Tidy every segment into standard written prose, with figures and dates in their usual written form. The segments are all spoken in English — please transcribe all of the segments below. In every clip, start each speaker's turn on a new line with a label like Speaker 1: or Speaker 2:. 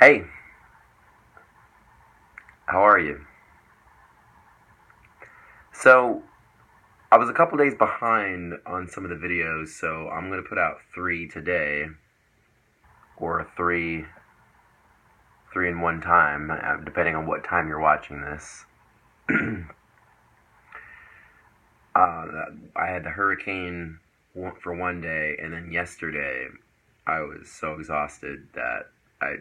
Speaker 1: Hey, how are you? So, I was a couple days behind on some of the videos, so I'm going to put out three today, or three in one time, depending on what time you're watching this. I had the hurricane for one day, and then yesterday I was so exhausted that I,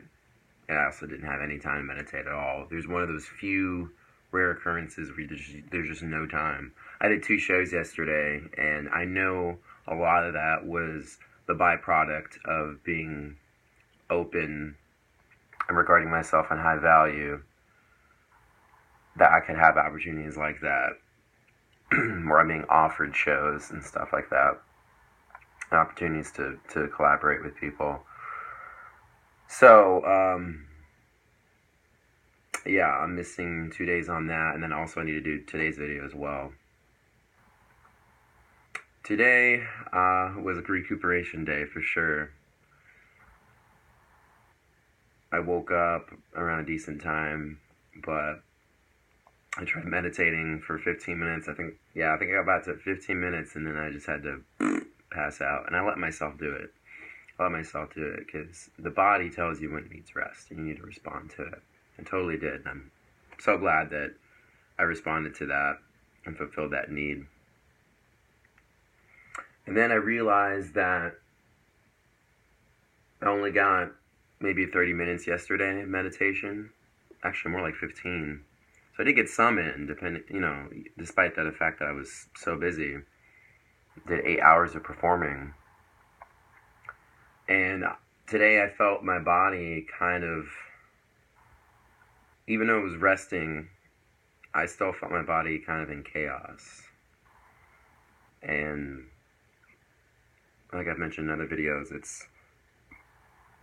Speaker 1: and I also didn't have any time to meditate at all. There's one of those few rare occurrences where there's just no time. I did two shows yesterday, and I know a lot of that was the byproduct of being open and regarding myself on high value, that I could have opportunities like that where I'm being offered shows and stuff like that, and opportunities to collaborate with people. So, yeah, I'm missing 2 days on that, and then also I need to do today's video as well. Today was a recuperation day for sure. I woke up around a decent time, but I tried meditating for 15 minutes. I think I got about to 15 minutes, and then I just had to pass out. And I let myself do it. I let myself do it because the body tells you when it needs rest, and you need to respond to it. I totally did. And I'm so glad that I responded to that and fulfilled that need. And then I realized that I only got maybe 30 minutes yesterday in meditation. Actually, more like 15. So I did get some in, despite the fact that I was so busy. Did 8 hours of performing. And today I felt my body kind of, even though it was resting, I still felt my body kind of in chaos. And like I've mentioned in other videos, it's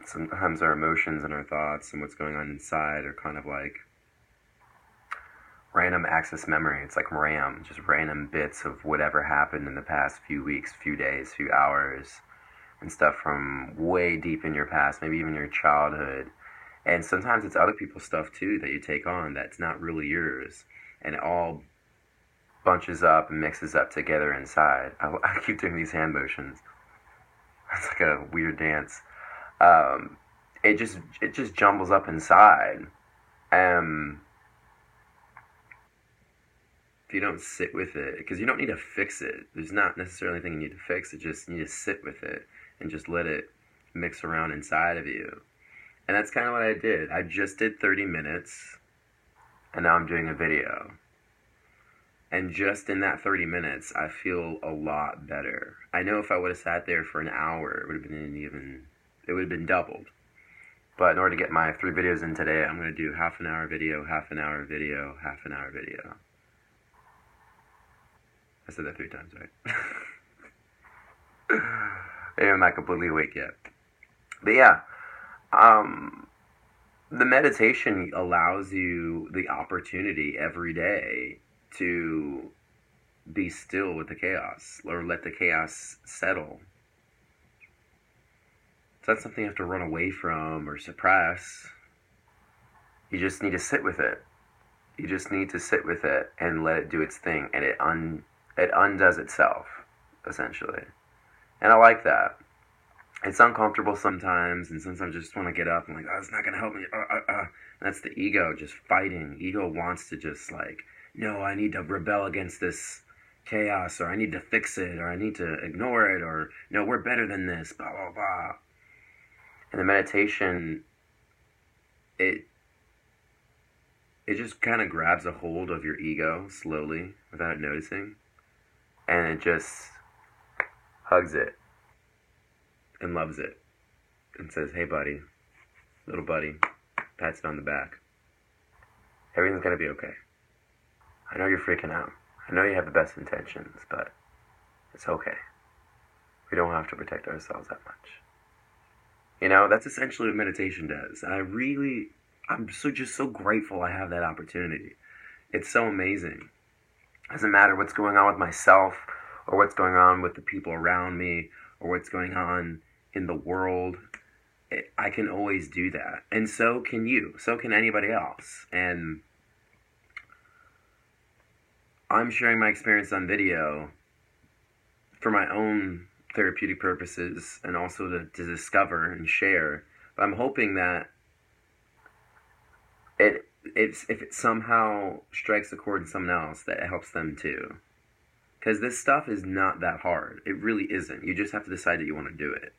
Speaker 1: sometimes our emotions and our thoughts and what's going on inside are kind of like random access memory. It's like RAM, just random bits of whatever happened in the past few weeks, few days, few hours, and stuff from way deep in your past, maybe even your childhood. And sometimes it's other people's stuff too that you take on that's not really yours. And it all bunches up and mixes up together inside. I keep doing these hand motions. It's like a weird dance. Um, it just jumbles up inside. Um, if you don't sit with it, because you don't need to fix it. There's not necessarily anything you need to fix. It just you need to sit with it and just let it mix around inside of you. And that's kind of what I did. I just did 30 minutes, and now I'm doing a video. And just in that 30 minutes, I feel a lot better. I know if I would have sat there for an hour, it would have been doubled. But in order to get my 3 videos in today, I'm going to do half an hour video, half an hour video, half an hour video. I said that 3 times, right? Maybe I'm not completely awake yet. But yeah, um, the meditation allows you the opportunity every day to be still with the chaos or let the chaos settle. So that's something you have to run away from or suppress. You just need to sit with it. You just need to sit with it and let it do its thing, and it undoes itself, essentially. And I like that. It's uncomfortable sometimes, and sometimes I just want to get up and like, oh, it's not gonna help me. And that's the ego just fighting. Ego wants to just like, no, I need to rebel against this chaos, or I need to fix it, or I need to ignore it, or no, we're better than this, blah blah blah. And the meditation, it it just kind of grabs a hold of your ego slowly without it noticing, and it just hugs it and loves it and says, hey buddy, little buddy, pats it on the back. Everything's gonna be okay. I know you're freaking out. I know you have the best intentions, but it's okay. We don't have to protect ourselves that much. That's essentially what meditation does. And I'm so grateful I have that opportunity. It's so amazing. It doesn't matter what's going on with myself or what's going on with the people around me or what's going on in the world. I can always do that. And so can you. So can anybody else. And I'm sharing my experience on video for my own therapeutic purposes and also to discover and share. But I'm hoping that if it somehow strikes a chord in someone else, that it helps them too. Because this stuff is not that hard. It really isn't. You just have to decide that you want to do it.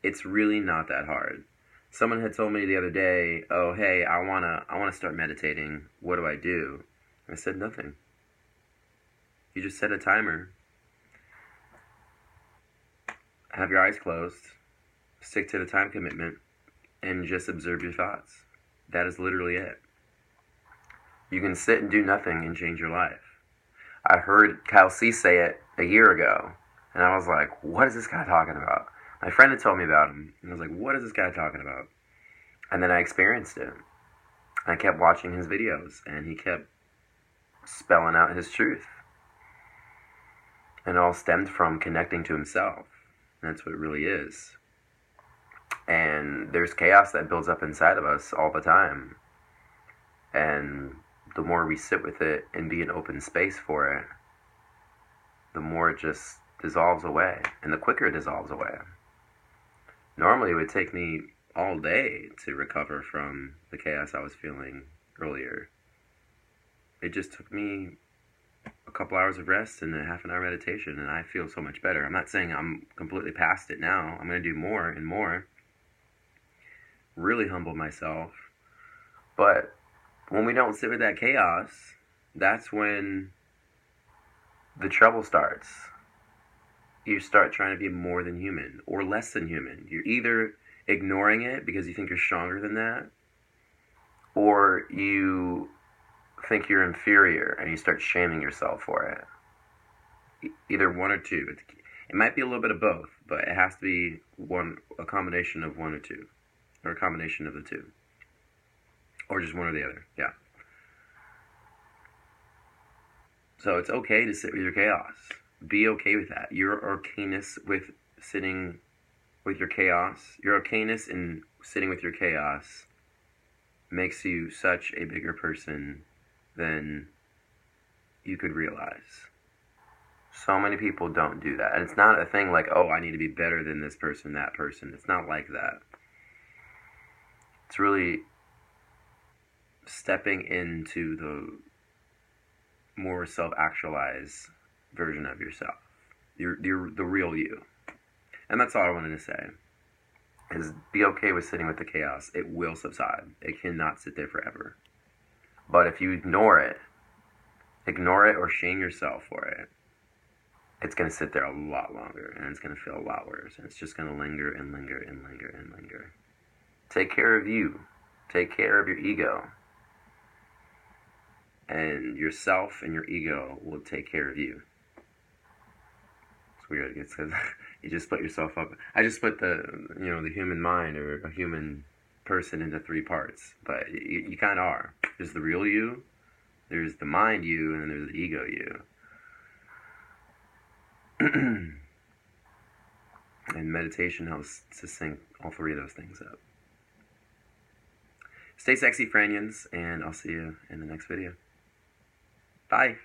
Speaker 1: It's really not that hard. Someone had told me the other day, "Oh, hey, I wanna start meditating. What do I do?" I said, "Nothing. You just set a timer. Have your eyes closed. Stick to the time commitment, and just observe your thoughts. That is literally it. You can sit and do nothing and change your life." I heard Kyle C say it a year ago, and I was like, "What is this guy talking about?" My friend had told me about him, and I was like, "What is this guy talking about?" And then I experienced it. I kept watching his videos, and he kept spelling out his truth. And it all stemmed from connecting to himself. And that's what it really is. And there's chaos that builds up inside of us all the time. And the more we sit with it and be an open space for it, the more it just dissolves away. And the quicker it dissolves away. Normally it would take me all day to recover from the chaos I was feeling earlier. It just took me a couple hours of rest and a half an hour meditation, and I feel so much better. I'm not saying I'm completely past it now. I'm going to do more and more. Really humble myself. But when we don't sit with that chaos, that's when the trouble starts. You start trying to be more than human or less than human. You're either ignoring it because you think you're stronger than that, or you think you're inferior and you start shaming yourself for it. Either one or two. It might be a little bit of both, but it has to be a combination of one or two, or a combination of the two, or just one or the other. Yeah. So it's okay to sit with your chaos. Be okay with that. Your okayness with sitting with your chaos, your okayness in sitting with your chaos makes you such a bigger person than you could realize. So many people don't do that. And it's not a thing like, oh, I need to be better than this person, that person. It's not like that. It's really stepping into the more self-actualized version of yourself. You're the real you. And that's all I wanted to say. Is be okay with sitting with the chaos. It will subside. It cannot sit there forever. But if you ignore it or shame yourself for it, it's going to sit there a lot longer, and it's going to feel a lot worse, and it's just going to linger and linger and linger and linger. Take care of you. Take care of your ego. And yourself and your ego will take care of you. It's weird. It's because you just split yourself up. I just split the human mind or a human person into three parts, but you kind of are. There's the real you, there's the mind you, and then there's the ego you. And meditation helps to sync all three of those things up. Stay sexy, Franians, and I'll see you in the next video. Bye.